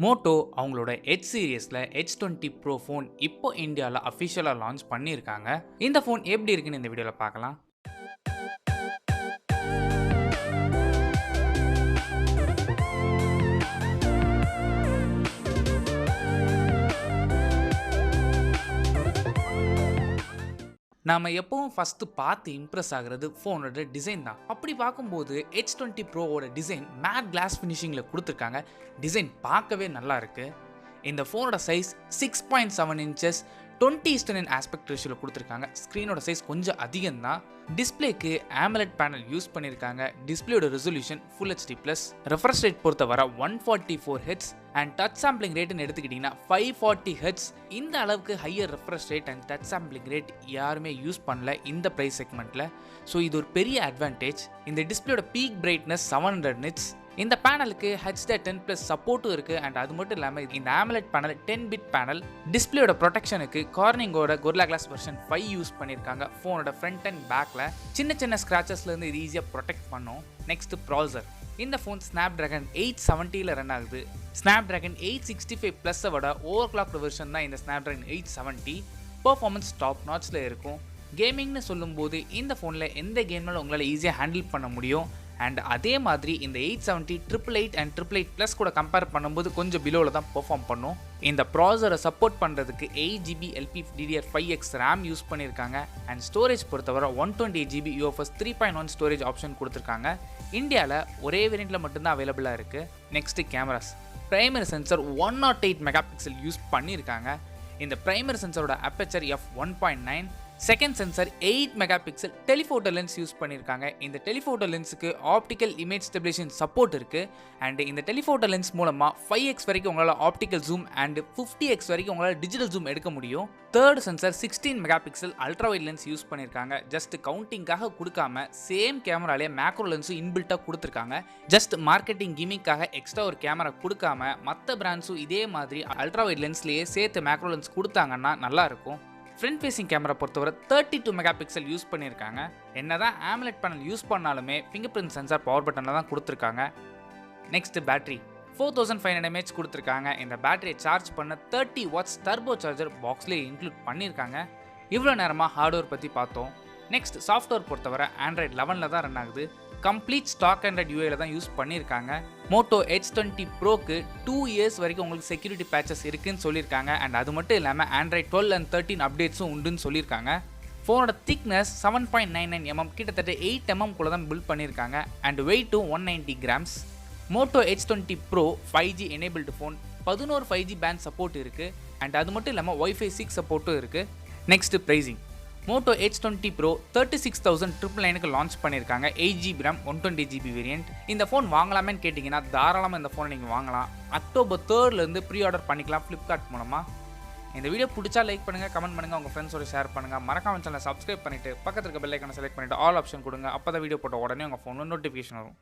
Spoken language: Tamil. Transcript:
மோட்டோ அவங்களோட எட்ஜ் சீரியஸில் H20 Pro ஃபோன் இப்போ இந்தியாவில் அஃபிஷியலாக லான்ச் பண்ணியிருக்காங்க. இந்த ஃபோன் எப்படி இருக்குன்னு இந்த வீடியோவில் பார்க்கலாம். நாம் எப்பவும் ஃபஸ்ட்டு பார்த்து இம்ப்ரெஸ் ஆகிறது ஃபோனோட டிசைன் தான். அப்படி பார்க்கும்போது H20 ப்ரோவோட டிசைன் மேட் கிளாஸ் ஃபினிஷிங்கில் கொடுத்துருக்காங்க. டிசைன் பார்க்கவே நல்லா இருக்குது. இந்த ஃபோனோட சைஸ் 6.7 இன்ச்சஸ் 20:9 ஆஸ்பெக்ட் ரேஷியோவில் கொடுத்துருக்காங்க. ஸ்க்ரீனோட சைஸ் கொஞ்சம் அதிகம் தான். டிஸ்பிளேக்கு AMOLED பேனல் யூஸ் பண்ணியிருக்காங்க. டிஸ்பிளேயோட resolution Full HD+. Refresh rate பொறுத்தவரை 144 Hz அண்ட் டச் சாம்பிளிங் ரேட்னு எடுத்துக்கிட்டிங்கன்னா 540 Hz. இந்த அளவுக்கு higher refresh rate and touch sampling rate யாருமே யூஸ் பண்ணல இந்த ப்ரைஸ் செக்மெண்ட்டில். ஸோ இது ஒரு பெரிய அட்வான்டேஜ். இந்த டிஸ்பிளேயோட பீக் பிரைட்னஸ் 700 nits. இந்த பேனலுக்கு HD10+ சப்போர்ட்டும் இருக்குது. அண்ட் அது மட்டும் இல்லாமல் இந்த AMOLED பேனல் 10-bit பேனல். டிஸ்பிளேயோட ப்ரொடெக்ஷனுக்கு கார்னிங்கோட Gorilla Glass வெர்ஷன் 5 யூஸ் பண்ணியிருக்காங்க. ஃபோனோட ஃப்ரண்ட் அண்ட் பேக்கில் சின்ன சின்ன ஸ்க்ராச்சஸ்லேருந்து இது ஈஸியாக ப்ரொடெக்ட் பண்ணும். நெக்ஸ்ட் ப்ராசர். இந்த ஃபோன் Snapdragon 870 ரன் ஆகுது. Snapdragon 865+ விட ஓவர் கிளாக் வெர்ஷன் தான் இந்த Snapdragon 870. பர்ஃபார்மன்ஸ் டாப் நாட்ச்சில் இருக்கும். கேமிங்னு சொல்லும்போது இந்த ஃபோனில் எந்த கேம்னாலும் உங்களால் ஈஸியாக ஹேண்டில் பண்ண முடியும். அண்ட் அதே மாதிரி இந்த 870 888 அண்ட் 888+ கூட கம்பேர் பண்ணும்போது கொஞ்சம் பிலோவில் தான் பெர்ஃபார்ம் பண்ணும். இந்த ப்ராசரை சப்போர்ட் பண்ணுறதுக்கு 8GB LPDDR5X RAM யூஸ் பண்ணியிருக்காங்க. அண்ட் ஸ்டோரேஜ் பொறுத்தவரை 128GB UFS 3.1 ஸ்டோரேஜ் ஆப்ஷன் கொடுத்துருக்காங்க. இந்தியாவில் ஒரே வேரியண்ட்டில் மட்டும்தான் அவைலபிளாக இருக்குது. Next cameras. Primary sensor 108 megapixel use பண்ணியிருக்காங்க. இந்த பிரைமரி சென்சரோட aperture f1.9. Second sensor 8 megapixel telephoto lens use பண்ணியிருக்காங்க. இந்த டெலிஃபோட்டோ லென்ஸுக்கு ஆப்டிக்கல் இமேஜ் ஸ்டெபிலேஷன் சப்போர்ட் இருக்குது. அண்ட் இந்த டெலிஃபோட்டோ லென்ஸ் மூலமாக 5x வரைக்கும் உங்களால் ஆப்டிக்கல் ஜூம் அண்ட் 50x வரைக்கும் உங்களால் டிஜிட்டல் ஜூம் எடுக்க முடியும். Third sensor 16 megapixel ultra wide lens use பண்ணியிருக்காங்க. ஜஸ்ட் கவுண்டிங்காக கொடுக்காம சேம் கேமராலே மேக்ரோ லென்ஸும் இன்பில்ட்டாக கொடுத்துருக்காங்க. ஜஸ்ட் மார்க்கெட்டிங் கிமிக்காக எக்ஸ்ட்ரா ஒரு கேமரா கொடுக்காம மற்ற பிராண்ட்ஸும் இதே மாதிரி அல்ட்ரா வைட் லென்ஸ்லேயே சேர்த்து மேக்ரோ லென்ஸ் கொடுத்தாங்கன்னா நல்லாயிருக்கும். ஃப்ரண்ட் ஃபேசிங் கேமரா பொறுத்தவரை 32 மெகாபிக்சல் யூஸ் பண்ணியிருக்காங்க. என்னதான் AMOLED பேனல் யூஸ் பண்ணாலுமே ஃபிங்கர் பிரிண்ட் சென்சார் பவர் பட்டனில் தான் கொடுத்துருக்காங்க. நெக்ஸ்ட் பேட்டரி 4500 mAh கொடுத்துருக்காங்க. இந்த பேட்டரியை சார்ஜ் பண்ண 30 watts டர்போ சார்ஜர் பாக்ஸ்லேயே இன்க்ளூட் பண்ணியிருக்காங்க. இவ்வளோ நேரமாக ஹார்ட்வேர் பற்றி பார்த்தோம். நெக்ஸ்ட் சாஃப்ட்வேர் பொறுத்தவரை Android 11 தான் ரன் ஆகுது. கம்ப்ளீட் ஸ்டாக் Android UI தான் யூஸ் பண்ணியிருக்காங்க. மோட்டோ H20 ப்ரோக்கு 2 years வரைக்கும் உங்களுக்கு செக்யூரிட்டி பேச்சஸ் இருக்குன்னு சொல்லியிருக்காங்க. அண்ட் அது மட்டும் இல்லாமல் Android 12 and 13 அப்டேட்ஸும் உண்டுன்னு சொல்லியிருக்காங்க. ஃபோனோட திக்னஸ் 7.99 mm, கிட்டத்தட்ட 8 mm கூட தான் பில்ட் பண்ணியிருக்காங்க. அண்ட் வெயிட்டும் 190 grams. Moto H20 Pro 5G enabled phone. 11 5G band support இருக்குது. அண்ட் அது மட்டும் இல்லாமல் Wi-Fi 6 சப்போர்ட்டும் இருக்குது. Next pricing. Moto H20 Pro 36,999க்கு லான்ச் பண்ணியிருக்காங்க. 8GB RAM 120GB வேரியன்ட். இந்த ஃபோன் வாங்கலாமேன்னு கேட்டிங்கன்னா தாராளமாக இந்த ஃபோனை நீங்கள் வாங்கலாம். October 3 ப்ரீ ஆர்டர் பண்ணிக்கலாம் ஃப்ளிப்கார்ட் மூலமாக. இந்த வீடியோ பிடிச்சா லைக் பண்ணுங்கள், கமெண்ட் பண்ணுங்கள், உங்கள் ஃப்ரெண்ட்ஸோட ஷேர் பண்ணுங்கள். மறக்காம சேனலை சப்ஸ்கிரைப் பண்ணிவிட்டு பக்கத்தில் இருக்க பெல் ஐக்கானை செலக்ட் பண்ணிவிட்டு ஆல் ஆப்ஷன் கொடுங்க. அப்போ தான் வீடியோ போட்ட உடனே உங்கள் ஃபோனில் நோட்டிஃபிகேஷன் வரும்.